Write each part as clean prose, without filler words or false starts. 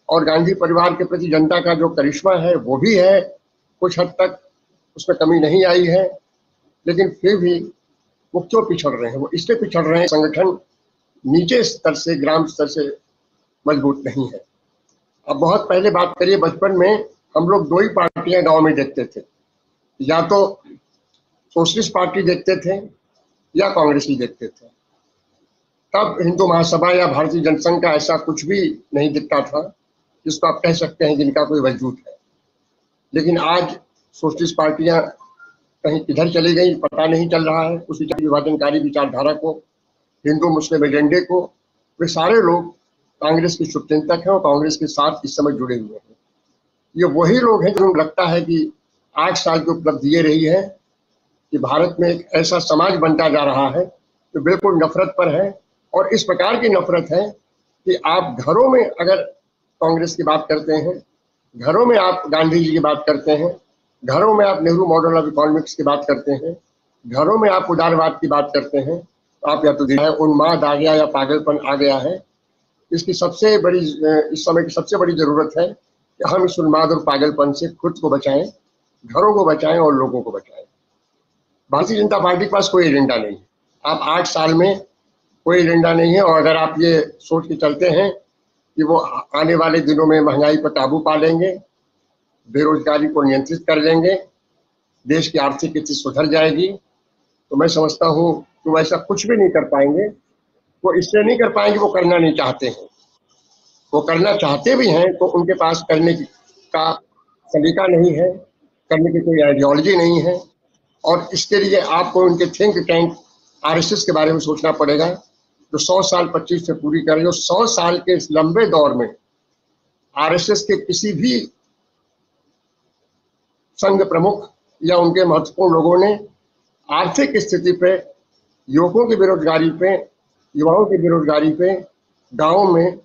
और गांधी परिवार के प्रति जनता का जो करिश्मा है वो भी है, कुछ हद तक उसमें कमी नहीं आई है। लेकिन फिर भी वो क्यों पिछड़ रहे हैं? वो इसलिए पिछड़ रहे हैं, संगठन नीचे स्तर से, ग्राम स्तर से मजबूत नहीं है। अब बहुत पहले बात करिए, बचपन में हम लोग दो ही पार्टियां गांव में देखते थे, या तो सोशलिस्ट पार्टी देखते थे या कांग्रेस ही देखते थे। तब हिंदू महासभा या भारतीय जनसंघ का ऐसा कुछ भी नहीं दिखता था जिसको आप कह सकते हैं जिनका कोई वजूद है। लेकिन आज सोशलिस्ट पार्टियां कहीं किधर चली गई पता नहीं चल रहा है। उस विभाजनकारी विचारधारा को, हिंदू मुस्लिम एजेंडे को, वे सारे लोग कांग्रेस के शुभचिंतक हैं और कांग्रेस के साथ इस समय जुड़े हुए हैं। ये वही लोग हैं जिन्हें लगता है कि 8 साल की उपलब्धि ये रही है कि भारत में एक ऐसा समाज बनता जा रहा है जो बिल्कुल नफरत पर है। और इस प्रकार की नफरत है कि आप घरों में अगर कांग्रेस की बात करते हैं, घरों में आप गांधी जी की बात करते हैं, घरों में आप नेहरू मॉडल ऑफ इकोनॉमिक्स की बात करते हैं, घरों में आप उदारवाद की बात करते हैं, तो आप या तो उन्माद आ गया या पागलपन आ गया है। इसकी सबसे बड़ी, इस समय की सबसे बड़ी जरूरत है कि हम इस उन्माद और पागलपन से खुद को बचाएं, घरों को बचाएं और लोगों को बचाएं। भारतीय जनता पार्टी के पास कोई एजेंडा नहीं है। आप 8 साल में कोई एजेंडा नहीं है। और अगर आप ये सोच के चलते हैं कि वो आने वाले दिनों में महंगाई पर काबू पा लेंगे, बेरोजगारी को नियंत्रित कर लेंगे, देश की आर्थिक स्थिति सुधर जाएगी, तो मैं समझता हूँ कि वो ऐसा कुछ भी नहीं कर पाएंगे। वो इसलिए नहीं कर पाएंगे, वो करना नहीं चाहते हैं। वो करना चाहते भी हैं तो उनके पास करने का सलीका नहीं है, करने की कोई आइडियोलॉजी नहीं है। और इसके लिए आपको उनके थिंक टैंक आरएसएस के बारे में सोचना पड़ेगा, जो 100 साल 25 से पूरी कर, जो 100 साल के इस लंबे दौर में आरएसएस के किसी भी संघ प्रमुख या उनके महत्वपूर्ण लोगों ने आर्थिक स्थिति पे, युवकों की बेरोजगारी पे, युवाओं की बेरोजगारी पे, गांव में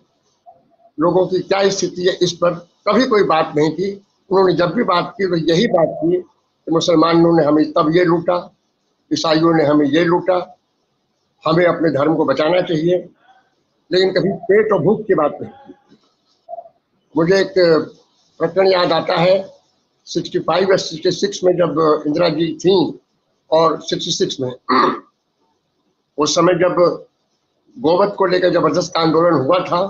लोगों की क्या स्थिति है, इस पर कभी कोई बात नहीं की। उन्होंने जब भी बात की तो यही बात की कि मुसलमानों ने हमें तब ये लूटा, ईसाइयों ने हमें ये लूटा, हमें अपने धर्म को बचाना चाहिए, लेकिन कभी पेट और भूख की बात नहीं की। मुझे एक प्रकरण याद आता है, 65 या 66 में जब इंदिरा जी थी, और 66 में उस समय जब गोवध को लेकर जबरदस्त आंदोलन हुआ था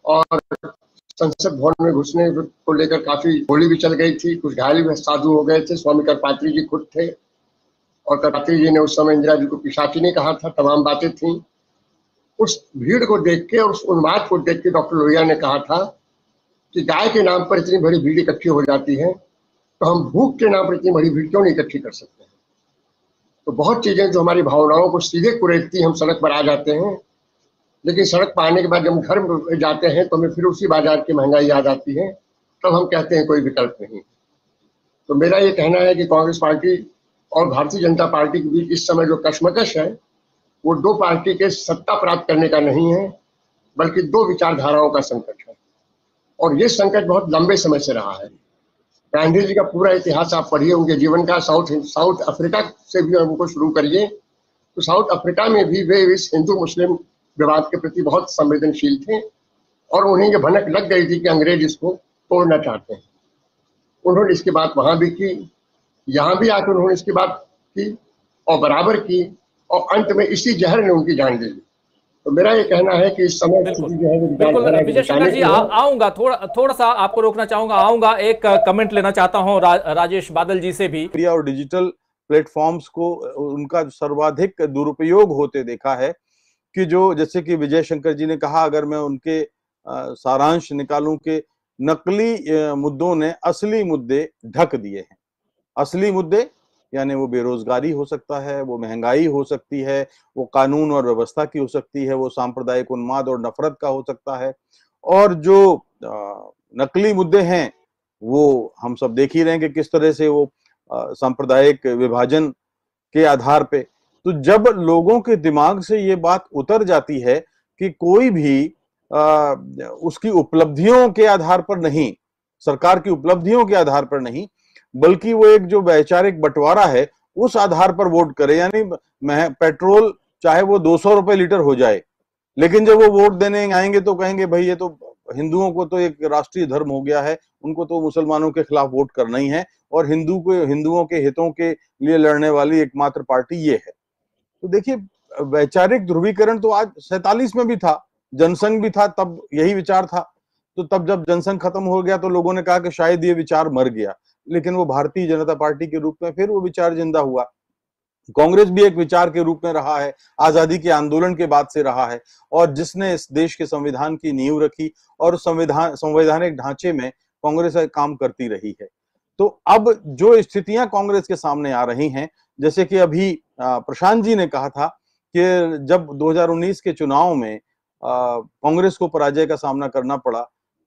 और संसद भवन में घुसने को लेकर काफी गोली भी चल गई थी, कुछ घायल भी साधु हो गए थे। स्वामी करपात्री जी खुद थे और करपात्री जी ने उस समय इंदिरा जी को पिशाचिनी कहा था, तमाम बातें थी। उस भीड़ को देख के और उस उन्माद को देख के डॉक्टर लोहिया ने कहा था कि गाय के नाम पर इतनी बड़ी भीड़ इकट्ठी हो जाती है, तो हम भूख के नाम पर इतनी बड़ी भीड़ क्यों नहीं इकट्ठी कर सकते हैं? तो बहुत चीजें जो हमारी भावनाओं को सीधे कुरेदती, हम सड़क पर आ जाते हैं, लेकिन सड़क पर आने के बाद जब हम घर में जाते हैं तो हमें फिर उसी बाजार की महंगाई याद आती है, तब हम कहते हैं कोई विकल्प नहीं। तो मेरा ये कहना है कि कांग्रेस पार्टी और भारतीय जनता पार्टी के बीच इस समय जो कशमकश है, वो दो पार्टी के सत्ता प्राप्त करने का नहीं है, बल्कि दो विचारधाराओं का संकट है। और ये संकट बहुत लंबे समय से रहा है। गांधी जी का पूरा इतिहास आप पढ़िए, उनके जीवन का, साउथ अफ्रीका से भी उनको शुरू करिए, तो साउथ अफ्रीका में भी वे इस हिंदू मुस्लिम विवाद के प्रति बहुत संवेदनशील थे और उन्हें ये भनक लग गई थी कि अंग्रेज इसको तोड़ना चाहते हैं। उन्होंने इसकी बात वहां भी की, यहाँ भी आकर उन्होंने इसकी बात की और बराबर की, और अंत में इसी जहर ने उनकी जान ले ली। तो मेरा ये कहना है कि इस समय बिल्कुल विजय शंकर जी, आऊंगा, थोड़ा सा आपको रोकना चाहूंगा, आऊंगा, एक कमेंट लेना चाहता हूं राजेश बादल जी से भी। और डिजिटल प्लेटफॉर्म्स को उनका सर्वाधिक दुरुपयोग होते देखा है कि जो, जैसे कि विजय शंकर जी ने कहा, अगर मैं उनके सारांश निकालूं कि नकली मुद्दों ने असली मुद्दे ढक दिए हैं। असली मुद्दे यानी वो बेरोजगारी हो सकता है, वो महंगाई हो सकती है, वो कानून और व्यवस्था की हो सकती है, वो सांप्रदायिक उन्माद और नफरत का हो सकता है। और जो नकली मुद्दे हैं वो हम सब देख ही रहे हैं कि किस तरह से वो सांप्रदायिक विभाजन के आधार पे। तो जब लोगों के दिमाग से ये बात उतर जाती है कि कोई भी उसकी उपलब्धियों के आधार पर नहीं, सरकार की उपलब्धियों के आधार पर नहीं, बल्कि वो एक जो वैचारिक बंटवारा है उस आधार पर वोट करे, यानी पेट्रोल चाहे वो 200 रुपए लीटर हो जाए, लेकिन जब वो वोट देने आएंगे तो कहेंगे भाई ये तो हिंदुओं को तो एक राष्ट्रीय धर्म हो गया है, उनको तो मुसलमानों के खिलाफ वोट करना ही है और हिंदुओं के हितों के लिए लड़ने वाली एकमात्र पार्टी ये है। तो देखिए, वैचारिक ध्रुवीकरण तो आज 47 में भी था, जनसंघ भी था, तब यही विचार था। तो तब जब जनसंघ खत्म हो गया तो लोगों ने कहा कि शायद ये विचार मर गया, लेकिन वो भारतीय जनता पार्टी के रूप में फिर वो विचार जिंदा हुआ। कांग्रेस भी एक विचार के रूप में रहा है, आजादी के आंदोलन के बाद से रहा है, और जिसने इस देश के संविधान की नींव रखी और संवैधानिक ढांचे में कांग्रेस काम करती रही है। तो अब जो स्थितियां कांग्रेस के सामने आ रही हैं, जैसे कि अभी प्रशांत जी ने कहा था कि जब 2019 के चुनाव में कांग्रेस को पराजय का सामना करना पड़ा,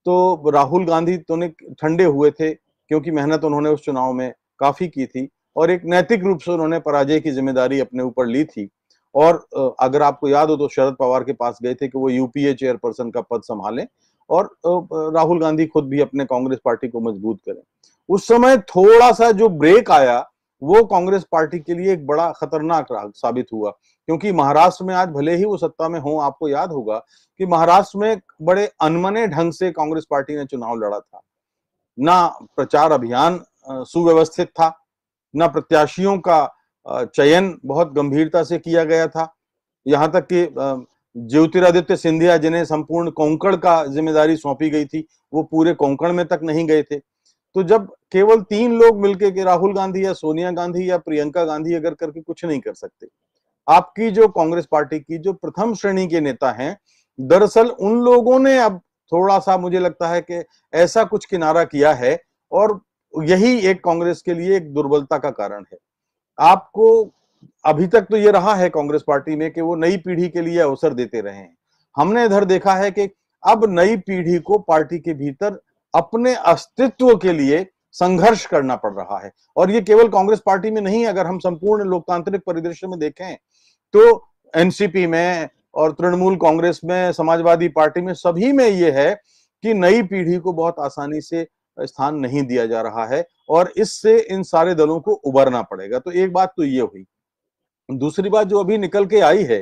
तो राहुल गांधी तो ने ठंडे हुए थे, क्योंकि मेहनत उन्होंने उस चुनाव में काफी की थी और एक नैतिक रूप से उन्होंने पराजय की जिम्मेदारी अपने ऊपर ली थी। और अगर आपको याद हो तो शरद पवार के पास गए थे कि वो यूपीए चेयरपर्सन का पद संभालें और राहुल गांधी खुद भी अपने कांग्रेस पार्टी को मजबूत करें। उस समय थोड़ा सा जो ब्रेक आया वो कांग्रेस पार्टी के लिए एक बड़ा खतरनाक साबित हुआ, क्योंकि महाराष्ट्र में आज भले ही वो सत्ता में हो, आपको याद होगा कि महाराष्ट्र में बड़े अनमने ढंग से कांग्रेस पार्टी ने चुनाव लड़ा था। ना प्रचार अभियान सुव्यवस्थित था, ना प्रत्याशियों का चयन बहुत गंभीरता से किया गया था, यहां तक कि ज्योतिरादित्य सिंधिया जिन्हें संपूर्ण कोंकण का जिम्मेदारी सौंपी गई थी, वो पूरे कोंकण में तक नहीं गए थे। तो जब केवल 3 लोग मिलकर के राहुल गांधी या सोनिया गांधी या प्रियंका गांधी अगर करके कुछ नहीं कर सकते, आपकी जो कांग्रेस पार्टी की जो प्रथम श्रेणी के नेता हैं, दरअसल उन लोगों ने अब थोड़ा सा मुझे लगता है कि ऐसा कुछ किनारा किया है, और यही एक कांग्रेस के लिए एक दुर्बलता का कारण है। आपको अभी तक तो ये रहा है कांग्रेस पार्टी में कि वो नई पीढ़ी के लिए अवसर देते रहे हैं। हमने इधर देखा है कि अब नई पीढ़ी को पार्टी के भीतर अपने अस्तित्व के लिए संघर्ष करना पड़ रहा है, और ये केवल कांग्रेस पार्टी में नहीं, अगर हम संपूर्ण लोकतांत्रिक परिदृश्य में देखें तो एनसीपी में और तृणमूल कांग्रेस में, समाजवादी पार्टी में, सभी में ये है कि नई पीढ़ी को बहुत आसानी से स्थान नहीं दिया जा रहा है, और इससे इन सारे दलों को उबरना पड़ेगा। तो एक बात तो ये हुई। दूसरी बात जो अभी निकल के आई है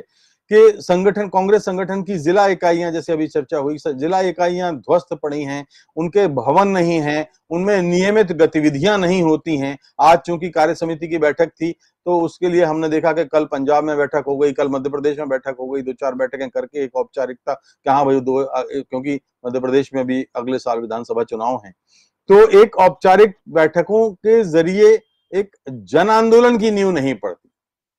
कि संगठन, कांग्रेस संगठन की जिला इकाइयां, जैसे अभी चर्चा हुई, जिला इकाइयां ध्वस्त पड़ी हैं, उनके भवन नहीं हैं, उनमें नियमित गतिविधियां नहीं होती हैं। आज चूंकि कार्य समिति की बैठक थी तो उसके लिए हमने देखा कि कल पंजाब में बैठक हो गई, कल मध्य प्रदेश में बैठक हो गई, 2-4 बैठकें करके एक औपचारिकता कि हाँ भाई क्योंकि मध्य प्रदेश में भी अगले साल विधानसभा चुनाव है, तो एक औपचारिक बैठकों के जरिए एक जन आंदोलन की नींव नहीं पड़ती।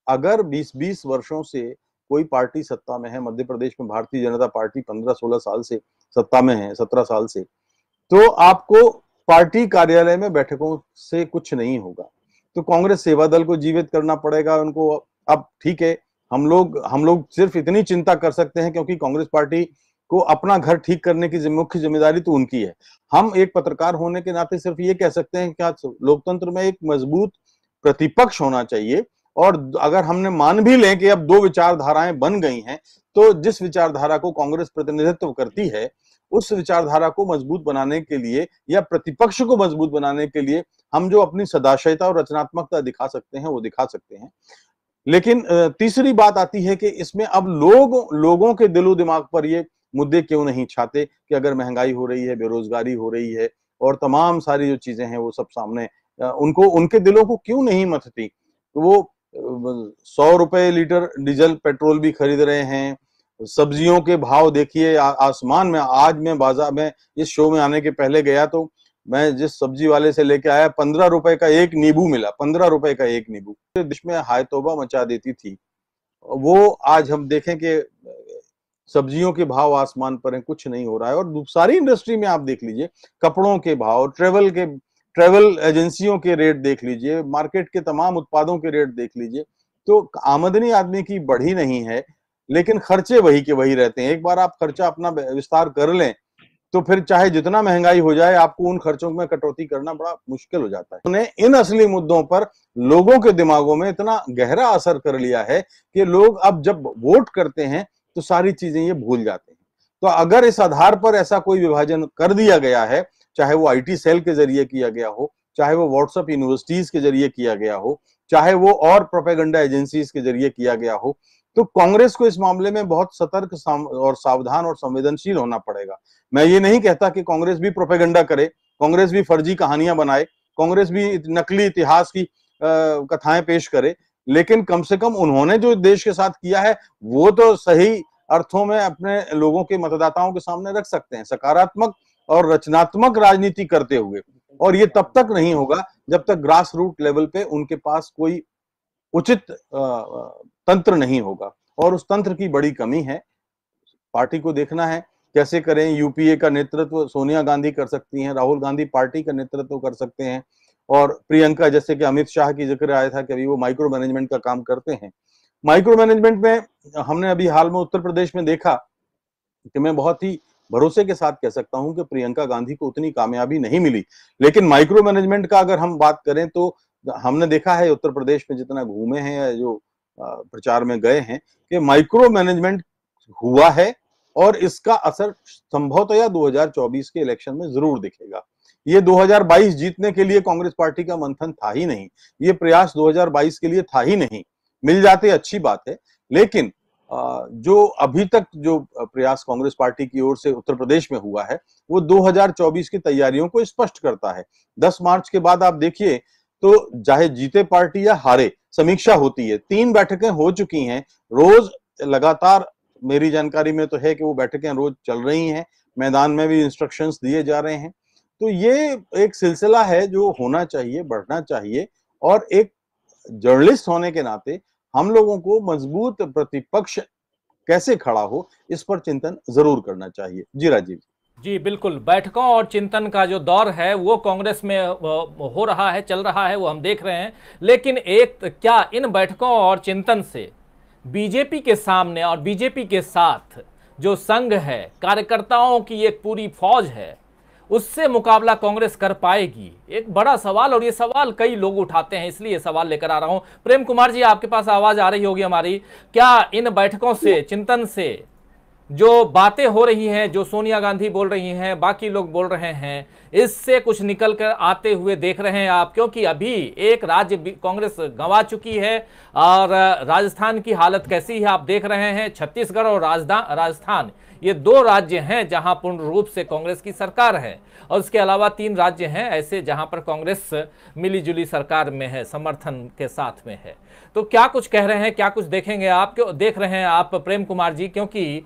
अगर 20-20 वर्षों से कोई पार्टी सत्ता में है, मध्य प्रदेश में भारतीय जनता पार्टी 15-16 साल से सत्ता में है, 17 साल से, तो आपको पार्टी कार्यालय में बैठकों से कुछ नहीं होगा। तो कांग्रेस सेवा दल को जीवित करना पड़ेगा उनको। अब ठीक है, हम लोग सिर्फ इतनी चिंता कर सकते हैं क्योंकि कांग्रेस पार्टी को अपना घर ठीक करने की मुख्य जिम्मेदारी तो उनकी है। हम एक पत्रकार होने के नाते सिर्फ ये कह सकते हैं कि लोकतंत्र में एक मजबूत प्रतिपक्ष होना चाहिए, और अगर हमने मान भी लें कि अब 2 विचारधाराएं बन गई हैं, तो जिस विचारधारा को कांग्रेस प्रतिनिधित्व करती है उस विचारधारा को मजबूत बनाने के लिए या प्रतिपक्ष को मजबूत बनाने के लिए हम जो अपनी सदाशयता और रचनात्मकता दिखा सकते हैं वो दिखा सकते हैं। लेकिन तीसरी बात आती है कि इसमें अब लोगों के दिलो दिमाग पर ये मुद्दे क्यों नहीं छाते कि अगर महंगाई हो रही है, बेरोजगारी हो रही है और तमाम सारी जो चीजें हैं वो सब सामने, उनको उनके दिलों को क्यों नहीं मथती। वो 100 रुपए लीटर डीजल पेट्रोल भी खरीद रहे हैं, सब्जियों के भाव देखिए आसमान में। आज मैं बाजार में इस शो में आने के पहले गया तो मैं जिस सब्जी वाले से लेके आया 15 रुपए का एक नींबू मिला, 15 रुपए का एक नींबू। देश में हाय तौबा मचा देती थी वो, आज हम देखें कि सब्जियों के भाव आसमान पर हैं, कुछ नहीं हो रहा है। और सारी इंडस्ट्री में आप देख लीजिए, कपड़ों के भाव, ट्रेवल एजेंसियों के रेट देख लीजिए, मार्केट के तमाम उत्पादों के रेट देख लीजिए, तो आमदनी आदमी की बढ़ी नहीं है, लेकिन खर्चे वही के वही रहते हैं। एक बार आप खर्चा अपना विस्तार कर लें तो फिर चाहे जितना महंगाई हो जाए आपको उन खर्चों में कटौती करना बड़ा मुश्किल हो जाता है। उन्हें इन असली मुद्दों पर लोगों के दिमागों में इतना गहरा असर कर लिया है कि लोग अब जब वोट करते हैं तो सारी चीजें ये भूल जाते हैं। तो अगर इस आधार पर ऐसा कोई विभाजन कर दिया गया है, चाहे वो आईटी सेल के जरिए किया गया हो, चाहे वो व्हाट्सएप यूनिवर्सिटीज के जरिए किया गया हो, चाहे वो और प्रोपेगेंडा एजेंसीज के जरिए किया गया हो, तो कांग्रेस को इस मामले में बहुत सतर्क और सावधान और संवेदनशील होना पड़ेगा। मैं ये नहीं कहता कि कांग्रेस भी प्रोपेगेंडा करे, कांग्रेस भी फर्जी कहानियां बनाए, कांग्रेस भी नकली इतिहास की कथाएं पेश करे, लेकिन कम से कम उन्होंने जो देश के साथ किया है वो तो सही अर्थों में अपने लोगों के मतदाताओं के सामने रख सकते हैं, सकारात्मक और रचनात्मक राजनीति करते हुए। और ये तब तक नहीं होगा जब तक ग्रास रूट लेवल पे उनके पास कोई उचित तंत्र नहीं होगा, और उस तंत्र की बड़ी कमी है। पार्टी को देखना है कैसे करें। यूपीए का नेतृत्व सोनिया गांधी कर सकती हैं, राहुल गांधी पार्टी का नेतृत्व कर सकते हैं, और प्रियंका, जैसे कि अमित शाह की जिक्र आया था कि अभी वो माइक्रो मैनेजमेंट का काम करते हैं। माइक्रो मैनेजमेंट में हमने अभी हाल में उत्तर प्रदेश में देखा कि मैं बहुत ही भरोसे के साथ कह सकता हूं कि प्रियंका गांधी को उतनी कामयाबी नहीं मिली। लेकिन माइक्रो मैनेजमेंट का अगर हम बात करें तो हमने देखा है उत्तर प्रदेश में जितना घूमे हैं या जो प्रचार में गए हैं कि माइक्रो मैनेजमेंट हुआ है, और इसका असर संभवतः 2024 के इलेक्शन में जरूर दिखेगा। ये 2022 जीतने के लिए कांग्रेस पार्टी का मंथन था ही नहीं, ये प्रयास 2022 के लिए था ही नहीं। मिल जाते अच्छी बात है, लेकिन जो अभी तक जो प्रयास कांग्रेस पार्टी की ओर से उत्तर प्रदेश में हुआ है वो 2024 की तैयारियों को स्पष्ट करता है। 10 मार्च के बाद आप देखिए तो चाहे जीते पार्टी या हारे, समीक्षा होती है। 3 बैठकें हो चुकी हैं, रोज लगातार मेरी जानकारी में तो है कि वो बैठकें रोज चल रही हैं, मैदान में भी इंस्ट्रक्शंस दिए जा रहे हैं। तो ये एक सिलसिला है जो होना चाहिए, बढ़ना चाहिए, और एक जर्नलिस्ट होने के नाते हम लोगों को मजबूत प्रतिपक्ष कैसे खड़ा हो इस पर चिंतन जरूर करना चाहिए। जी राजीव जी बिल्कुल, बैठकों और चिंतन का जो दौर है वो कांग्रेस में हो रहा है, चल रहा है, वो हम देख रहे हैं। लेकिन क्या इन बैठकों और चिंतन से बीजेपी के सामने और बीजेपी के साथ जो संघ है, कार्यकर्ताओं की एक पूरी फौज है, उससे मुकाबला कांग्रेस कर पाएगी? एक बड़ा सवाल, और ये सवाल कई लोग उठाते हैं, इसलिए सवाल लेकर आ रहा हूं। प्रेम कुमार जी, आपके पास आवाज आ रही होगी हमारी। क्या इन बैठकों से, चिंतन से जो बातें हो रही हैं, जो सोनिया गांधी बोल रही हैं, बाकी लोग बोल रहे हैं, इससे कुछ निकल कर आते हुए देख रहे हैं आप? क्योंकि अभी एक राज्य कांग्रेस गंवा चुकी है, और राजस्थान की हालत कैसी है आप देख रहे हैं। छत्तीसगढ़ और राजस्थान, ये 2 राज्य हैं जहां पूर्ण रूप से कांग्रेस की सरकार है, और उसके अलावा 3 राज्य हैं ऐसे जहां पर कांग्रेस मिलीजुली सरकार में है, समर्थन के साथ में है। तो क्या कुछ कह रहे हैं, क्या कुछ देखेंगे आप, क्यों देख रहे हैं आप प्रेम कुमार जी? क्योंकि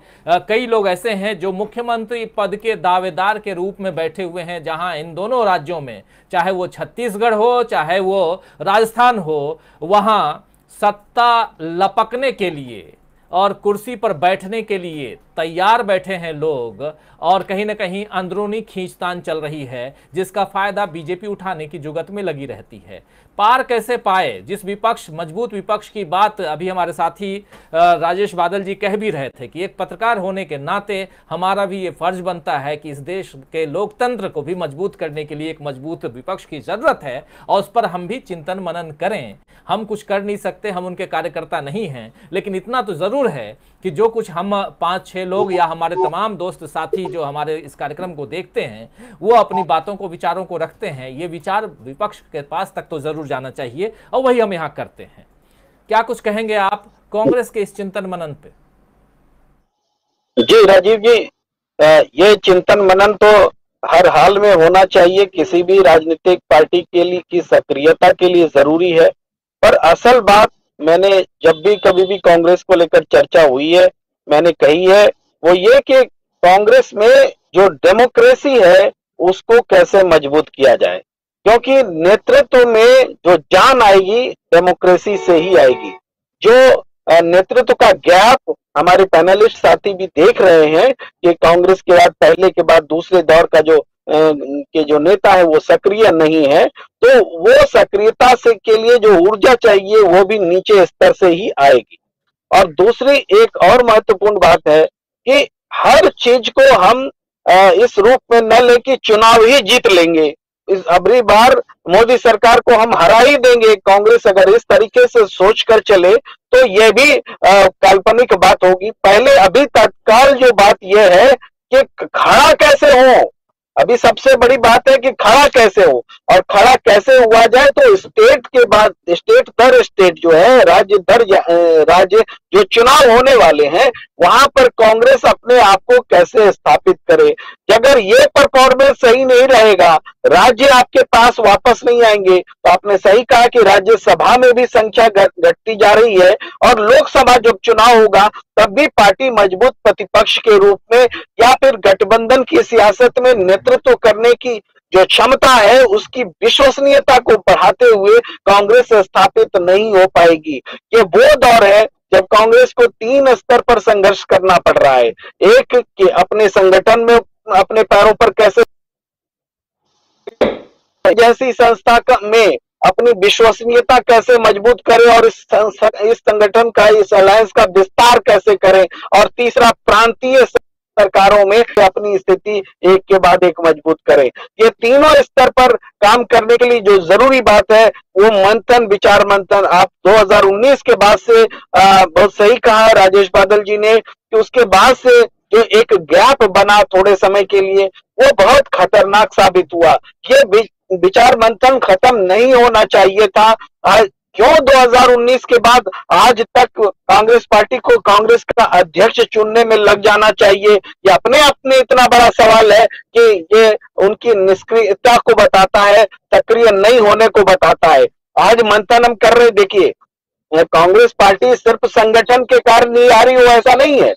कई लोग ऐसे हैं जो मुख्यमंत्री पद के दावेदार के रूप में बैठे हुए हैं, जहां इन दोनों राज्यों में, चाहे वो छत्तीसगढ़ हो चाहे वो राजस्थान हो, वहां सत्ता लपकने के लिए और कुर्सी पर बैठने के लिए तैयार बैठे हैं लोग, और कहीं ना कहीं अंदरूनी खींचतान चल रही है, जिसका फायदा बीजेपी उठाने की जुगत में लगी रहती है। पार कैसे पाए? जिस विपक्ष, मजबूत विपक्ष की बात अभी हमारे साथी राजेश बादल जी कह भी रहे थे कि एक पत्रकार होने के नाते हमारा भी ये फर्ज बनता है कि इस देश के लोकतंत्र को भी मजबूत करने के लिए एक मजबूत विपक्ष की जरूरत है, और उस पर हम भी चिंतन मनन करें। हम कुछ कर नहीं सकते, हम उनके कार्यकर्ता नहीं हैं, लेकिन इतना तो जरूर है कि जो कुछ हम 5-6 लोग या हमारे तमाम दोस्त साथी जो हमारे इस कार्यक्रम को देखते हैं, वो अपनी बातों को, विचारों को रखते हैं, ये विचार विपक्ष के पास तक तो जरूर जाना चाहिए, और वही हम यहाँ करते हैं। क्या कुछ कहेंगे आप कांग्रेस के इस चिंतन मनन पे? जी राजीव जी, ये चिंतन मनन तो हर हाल में होना चाहिए, किसी भी राजनीतिक पार्टी के लिए की सक्रियता के लिए जरूरी है। पर असल बात, मैंने जब भी कभी भी कांग्रेस को लेकर चर्चा हुई है, मैंने कही है, वो ये कि कांग्रेस में जो डेमोक्रेसी है उसको कैसे मजबूत किया जाए, क्योंकि नेतृत्व में जो जान आएगी डेमोक्रेसी से ही आएगी। जो नेतृत्व का गैप हमारे पैनलिस्ट साथी भी देख रहे हैं कि कांग्रेस के बाद, पहले के बाद दूसरे दौर का जो नेता है वो सक्रिय नहीं है, तो वो सक्रियता से के लिए जो ऊर्जा चाहिए वो भी नीचे स्तर से ही आएगी। और दूसरी एक और महत्वपूर्ण बात है कि हर चीज को हम इस रूप में न लेके चुनाव ही जीत लेंगे, इस अबरी बार मोदी सरकार को हम हरा ही देंगे, कांग्रेस अगर इस तरीके से सोच कर चले तो यह भी काल्पनिक बात होगी। पहले अभी तत्काल जो बात यह है कि खड़ा कैसे हो, अभी सबसे बड़ी बात है कि खड़ा कैसे हो, और खड़ा कैसे हुआ जाए तो स्टेट के बाद स्टेट दर स्टेट जो है, राज्य दर राज्य जो चुनाव होने वाले हैं वहां पर कांग्रेस अपने आप को कैसे स्थापित करे। अगर ये परफॉर्मेंस सही नहीं रहेगा, राज्य आपके पास वापस नहीं आएंगे। तो आपने सही कहा कि राज्यसभा में भी संख्या घटती जा रही है, और लोकसभा जब चुनाव होगा तब भी पार्टी मजबूत प्रतिपक्ष के रूप में या फिर गठबंधन की सियासत में नेतृत्व करने की जो क्षमता है उसकी विश्वसनीयता को बढ़ाते हुए कांग्रेस स्थापित नहीं हो पाएगी। ये वो दौर है जब कांग्रेस को 3 स्तर पर संघर्ष करना पड़ रहा है। एक कि अपने संगठन में अपने पैरों पर कैसे, जैसी संस्था में अपनी विश्वसनीयता कैसे मजबूत करें, और इस संगठन का, इस अलायंस का विस्तार कैसे करें, और तीसरा प्रांतीय सरकारों में अपनी स्थिति एक के बाद एक मजबूत करें। ये तीनों स्तर पर काम करने के लिए जो जरूरी बात है वो मंथन, विचार मंथन। आप 2019 के बाद से बहुत सही कहा राजेश बादल जी ने कि उसके बाद से जो एक गैप बना थोड़े समय के लिए, वो बहुत खतरनाक साबित हुआ। ये विचार मंथन खत्म नहीं होना चाहिए था। क्यों 2019 के बाद आज तक कांग्रेस पार्टी को कांग्रेस का अध्यक्ष चुनने में लग जाना चाहिए, ये अपने आप में इतना बड़ा सवाल है कि ये उनकी निष्क्रियता को बताता है, सक्रिय नहीं होने को बताता है। आज मंथन हम कर रहे, देखिए कांग्रेस पार्टी सिर्फ संगठन के कारण नहीं आ रही हो ऐसा नहीं है,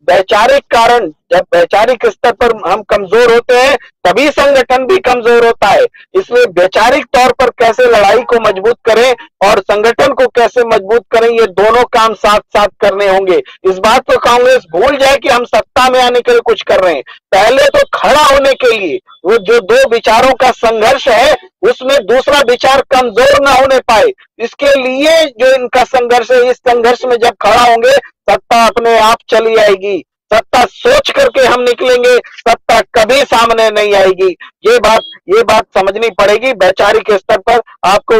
वैचारिक कारण, जब वैचारिक स्तर पर हम कमजोर होते हैं तभी संगठन भी कमजोर होता है। इसलिए वैचारिक तौर पर कैसे लड़ाई को मजबूत करें और संगठन को कैसे मजबूत करें, ये दोनों काम साथ साथ करने होंगे। इस बात को कांग्रेस भूल जाए कि हम सत्ता में आने के लिए कुछ कर रहे हैं, पहले तो खड़ा होने के लिए वो जो 2 विचारों का संघर्ष है उसमें दूसरा विचार कमजोर ना होने पाए, इसके लिए जो इनका संघर्ष है, इस संघर्ष में जब खड़ा होंगे सत्ता अपने आप चली आएगी। सत्ता सोच करके हम निकलेंगे, सत्ता कभी सामने नहीं आएगी। ये बात समझनी पड़ेगी वैचारिक स्तर पर। आप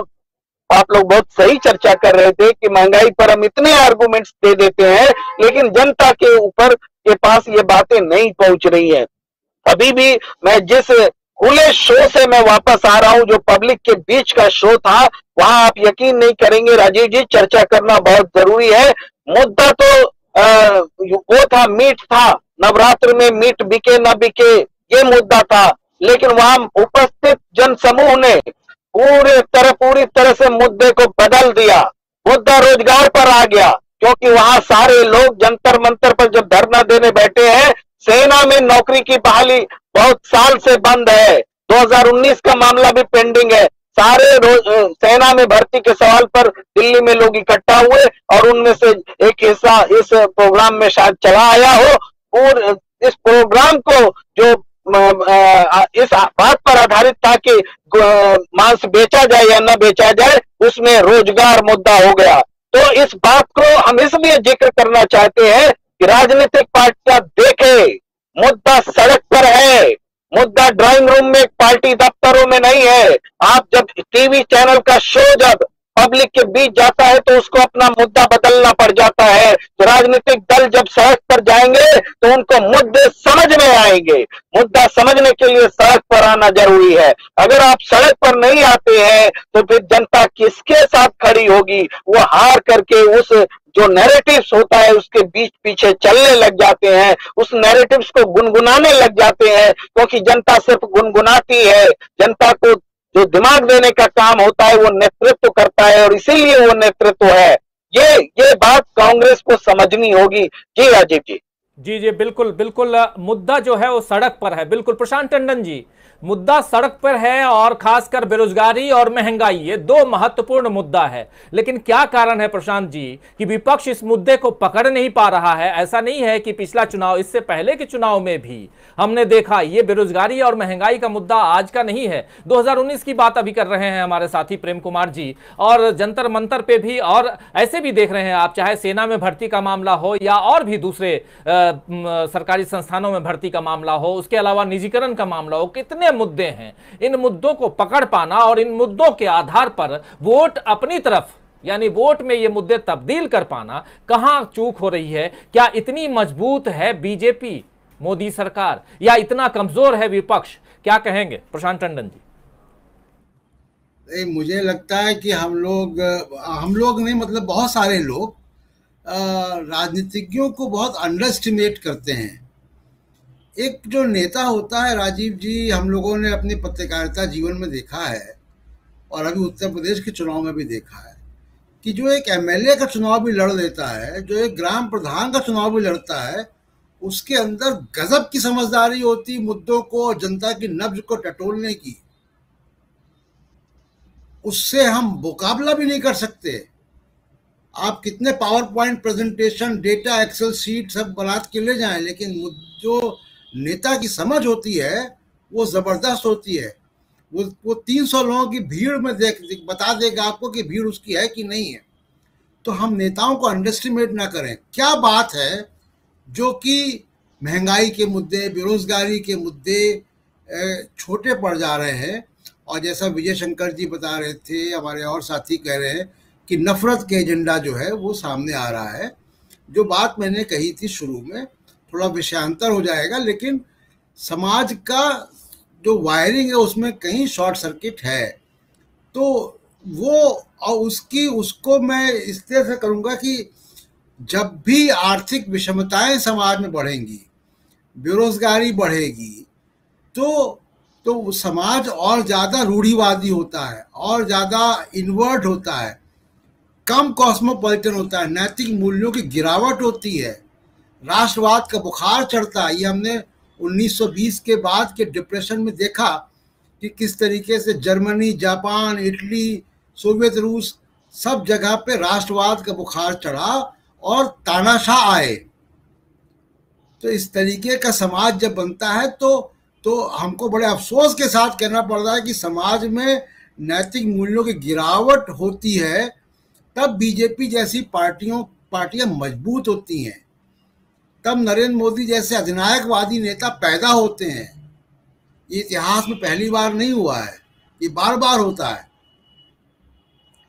लोग बहुत सही चर्चा कर रहे थे कि महंगाई पर हम इतने आर्गुमेंट्स दे देते हैं लेकिन जनता के ऊपर के पास ये बातें नहीं पहुंच रही है। अभी भी मैं जिस खुले शो से मैं वापस आ रहा हूं, जो पब्लिक के बीच का शो था, वहां आप यकीन नहीं करेंगे राजीव जी, चर्चा करना बहुत जरूरी है। मुद्दा तो वो था, मीट था, नवरात्र में मीट बिके न बिके, ये मुद्दा था। लेकिन वहां उपस्थित जन समूह ने पूरी तरह से मुद्दे को बदल दिया। मुद्दा रोजगार पर आ गया, क्योंकि वहां सारे लोग जंतर मंतर पर जब धरना देने बैठे हैं, सेना में नौकरी की बहाली बहुत साल से बंद है, 2019 का मामला भी पेंडिंग है। सारे सेना में भर्ती के सवाल पर दिल्ली में लोग इकट्ठा हुए और उनमें से एक हिस्सा इस प्रोग्राम में शायद चला आया हो, और इस प्रोग्राम को जो इस बात पर आधारित था कि मांस बेचा जाए या न बेचा जाए, उसमें रोजगार मुद्दा हो गया। तो इस बात को हम इसलिए जिक्र करना चाहते हैं कि राजनीतिक पार्टियां देखे मुद्दा सड़क पर है, मुद्दा ड्राइंग रूम में, पार्टी दफ्तरों में नहीं है। आप जब टीवी चैनल का शो जब पब्लिक के बीच जाता है तो उसको अपना मुद्दा बदलना पड़ जाता है। तो राजनीतिक दल जब सड़क पर जाएंगे तो उनको मुद्दे समझ में आएंगे। मुद्दा समझने के लिए सड़क पर आना जरूरी है। अगर आप सड़क पर नहीं आते हैं तो फिर जनता किसके साथ खड़ी होगी? वो हार करके उस जो नैरेटिव्स होता है उसके बीच पीछे चलने लग जाते हैं, उस नैरेटिव्स को गुनगुनाने लग जाते हैं, क्योंकि जनता सिर्फ गुनगुनाती है। जनता को जो दिमाग देने का काम होता है वो नेतृत्व करता है, और इसीलिए वो नेतृत्व है। ये बात कांग्रेस को समझनी होगी। जी राजीव जी। जी बिल्कुल बिल्कुल, मुद्दा जो है वो सड़क पर है। बिल्कुल प्रशांत टंडन जी, मुद्दा सड़क पर है और खासकर बेरोजगारी और महंगाई, ये 2 महत्वपूर्ण मुद्दा है। लेकिन क्या कारण है प्रशांत जी कि विपक्ष इस मुद्दे को पकड़ नहीं पा रहा है? ऐसा नहीं है कि पिछला चुनाव, इससे पहले के चुनाव में भी हमने देखा ये बेरोजगारी और महंगाई का मुद्दा आज का नहीं है। 2019 की बात अभी कर रहे हैं हमारे साथी प्रेम कुमार जी, और जंतर मंतर पे भी, और ऐसे भी देख रहे हैं आप, चाहे सेना में भर्ती का मामला हो या और भी दूसरे सरकारी संस्थानों में भर्ती का मामला हो, उसके अलावा निजीकरण का मामला हो, कितने मुद्दे हैं। इन मुद्दों को पकड़ पाना और इन मुद्दों के आधार पर वोट अपनी तरफ, यानी वोट में ये मुद्दे तब्दील कर पाना, कहां चूक हो रही है? क्या इतनी मजबूत है बीजेपी मोदी सरकार, या इतना कमजोर है विपक्ष? क्या कहेंगे प्रशांत टंडन जी? मुझे लगता है कि हम लोग नहीं, मतलब बहुत सारे लोग राजनीतिज्ञों को बहुत अंडर एस्टिमेट करते हैं। एक जो नेता होता है राजीव जी, हम लोगों ने अपनी पत्रकारिता जीवन में देखा है और अभी उत्तर प्रदेश के चुनाव में भी देखा है कि जो एक एमएलए का चुनाव भी लड़ लेता है, जो एक ग्राम प्रधान का चुनाव भी लड़ता है, उसके अंदर गजब की समझदारी होती मुद्दों को और जनता की नब्ज को टटोलने की। उससे हम मुकाबला भी नहीं कर सकते। आप कितने PowerPoint presentation, data, Excel sheet सब बना के ले जाएं, लेकिन जो नेता की समझ होती है वो जबरदस्त होती है। वो 300 लोगों की भीड़ में बता देगा आपको कि भीड़ उसकी है कि नहीं है। तो हम नेताओं को अंडरएस्टिमेट ना करें। क्या बात है जो कि महंगाई के मुद्दे, बेरोजगारी के मुद्दे छोटे पड़ जा रहे हैं, और जैसा विजय शंकर जी बता रहे थे, हमारे और साथी कह रहे हैं कि नफरत के एजेंडा जो है वो सामने आ रहा है। जो बात मैंने कही थी शुरू में, थोड़ा विषयांतर हो जाएगा, लेकिन समाज का जो वायरिंग है उसमें कहीं शॉर्ट सर्किट है। तो वो और उसको मैं इस तरह से करूँगा कि जब भी आर्थिक विषमताएं समाज में बढ़ेंगी, बेरोजगारी बढ़ेगी, तो समाज और ज़्यादा रूढ़िवादी होता है, और ज़्यादा इन्वर्ट होता है, कम कॉस्मोपॉलिटन होता है, नैतिक मूल्यों की गिरावट होती है, राष्ट्रवाद का बुखार चढ़ता है। ये हमने 1920 के बाद के डिप्रेशन में देखा कि किस तरीके से जर्मनी, जापान, इटली, सोवियत रूस, सब जगह पे राष्ट्रवाद का बुखार चढ़ा और तानाशाह आए। तो इस तरीके का समाज जब बनता है तो हमको बड़े अफसोस के साथ कहना पड़ रहा है कि समाज में नैतिक मूल्यों की गिरावट होती है, तब बीजेपी जैसी पार्टियां मजबूत होती हैं, तब नरेंद्र मोदी जैसे अधिनायकवादी नेता पैदा होते हैं। ये इतिहास में पहली बार नहीं हुआ है, ये बार बार होता है।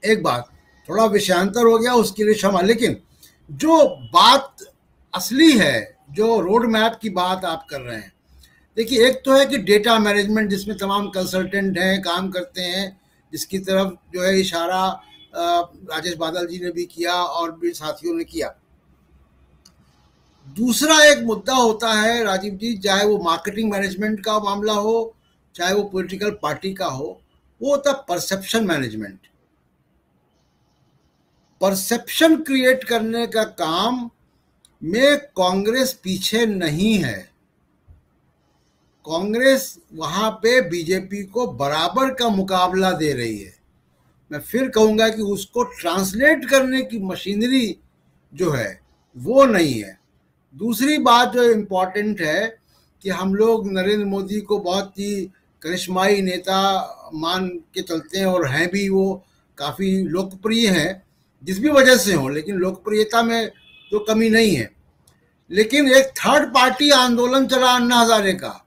एक बात, थोड़ा विषयांतर हो गया, उसके लिए क्षमा, लेकिन जो बात असली है, जो रोड मैप की बात आप कर रहे हैं, देखिए, एक तो है कि डेटा मैनेजमेंट जिसमें तमाम कंसल्टेंट हैं, काम करते हैं, जिसकी तरफ जो है इशारा राजेश बादल जी ने भी किया और भी साथियों ने किया। दूसरा एक मुद्दा होता है राजीव जी, चाहे वो मार्केटिंग मैनेजमेंट का मामला हो, चाहे वो पॉलिटिकल पार्टी का हो, वो होता परसेप्शन मैनेजमेंट। परसेप्शन क्रिएट करने का काम में कांग्रेस पीछे नहीं है। कांग्रेस वहां पे बीजेपी को बराबर का मुकाबला दे रही है। मैं फिर कहूंगा कि उसको ट्रांसलेट करने की मशीनरी जो है वो नहीं है। दूसरी बात जो इम्पोर्टेंट है कि हम लोग नरेंद्र मोदी को बहुत ही करिश्माई नेता मान के चलते हैं, और हैं भी, वो काफ़ी लोकप्रिय हैं जिस भी वजह से हो, लेकिन लोकप्रियता में तो कमी नहीं है। लेकिन एक थर्ड पार्टी आंदोलन चला अन्ना हजारे का,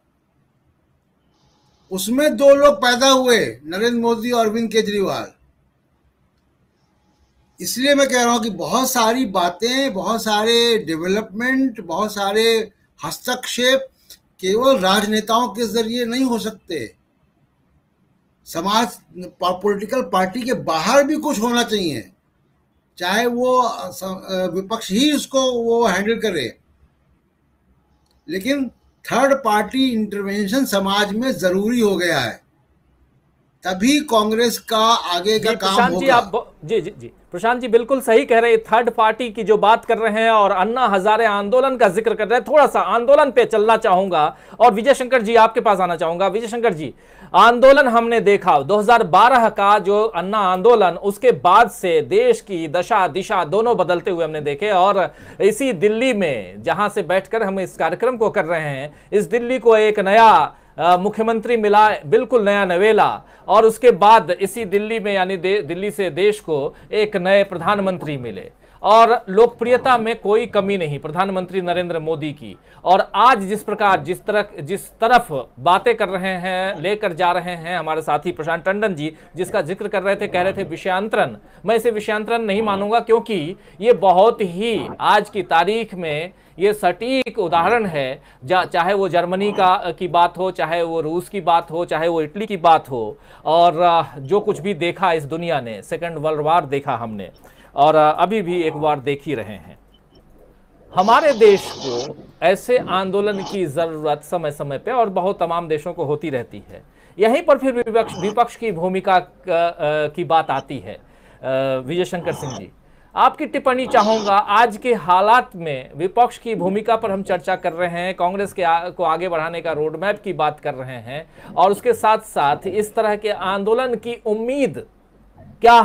उसमें 2 लोग पैदा हुए, नरेंद्र मोदी और अरविंद केजरीवाल। इसलिए मैं कह रहा हूं कि बहुत सारी बातें, बहुत सारे डेवलपमेंट, बहुत सारे हस्तक्षेप केवल राजनेताओं के जरिए नहीं हो सकते। समाज, पॉलिटिकल पार्टी के बाहर भी कुछ होना चाहिए, चाहे वो विपक्ष ही उसको वो हैंडल करे, लेकिन थर्ड पार्टी इंटरवेंशन समाज में जरूरी हो गया है, तभी कांग्रेस का आगे का काम होगा। जी प्रशांत जी बिल्कुल सही कह रहे हैं। थर्ड पार्टी की जो बात कर रहे हैं और अन्ना हजारे आंदोलन का जिक्र कर रहे हैं, थोड़ा सा आंदोलन पे चलना चाहूंगा और विजय शंकर जी आपके पास आना चाहूंगा। विजय शंकर जी, आंदोलन हमने देखा 2012 का जो अन्ना आंदोलन, उसके बाद से देश की दशा दिशा दोनों बदलते हुए हमने देखे। और इसी दिल्ली में जहां से बैठकर हम इस कार्यक्रम को कर रहे हैं, इस दिल्ली को एक नया मुख्यमंत्री मिला, बिल्कुल नया नवेला, और उसके बाद इसी दिल्ली में यानी दिल्ली से देश को एक नए प्रधानमंत्री मिले। और लोकप्रियता में कोई कमी नहीं प्रधानमंत्री नरेंद्र मोदी की। और आज जिस प्रकार जिस तरफ बातें कर रहे हैं, लेकर जा रहे हैं हमारे साथी प्रशांत टंडन जी, जिसका जिक्र कर रहे थे, कह रहे थे विषयांतरण। मैं इसे विषयांतरण नहीं मानूंगा, क्योंकि ये बहुत ही आज की तारीख में ये सटीक उदाहरण है, चाहे वो जर्मनी की बात हो, चाहे वो रूस की बात हो, चाहे वो इटली की बात हो, और जो कुछ भी देखा इस दुनिया ने, सेकेंड वर्ल्ड वार देखा हमने, और अभी भी एक वार देख ही रहे हैं। हमारे देश को ऐसे आंदोलन की जरूरत समय समय पे और बहुत तमाम देशों को होती रहती है। यहीं पर फिर विपक्ष की भूमिका की बात आती है। विजय शंकर सिंह जी, आपकी टिप्पणी चाहूंगा। आज के हालात में विपक्ष की भूमिका पर हम चर्चा कर रहे हैं, कांग्रेस को आगे बढ़ाने का रोड मैप की बात कर रहे हैं, और उसके साथ साथ इस तरह के आंदोलन की उम्मीद क्या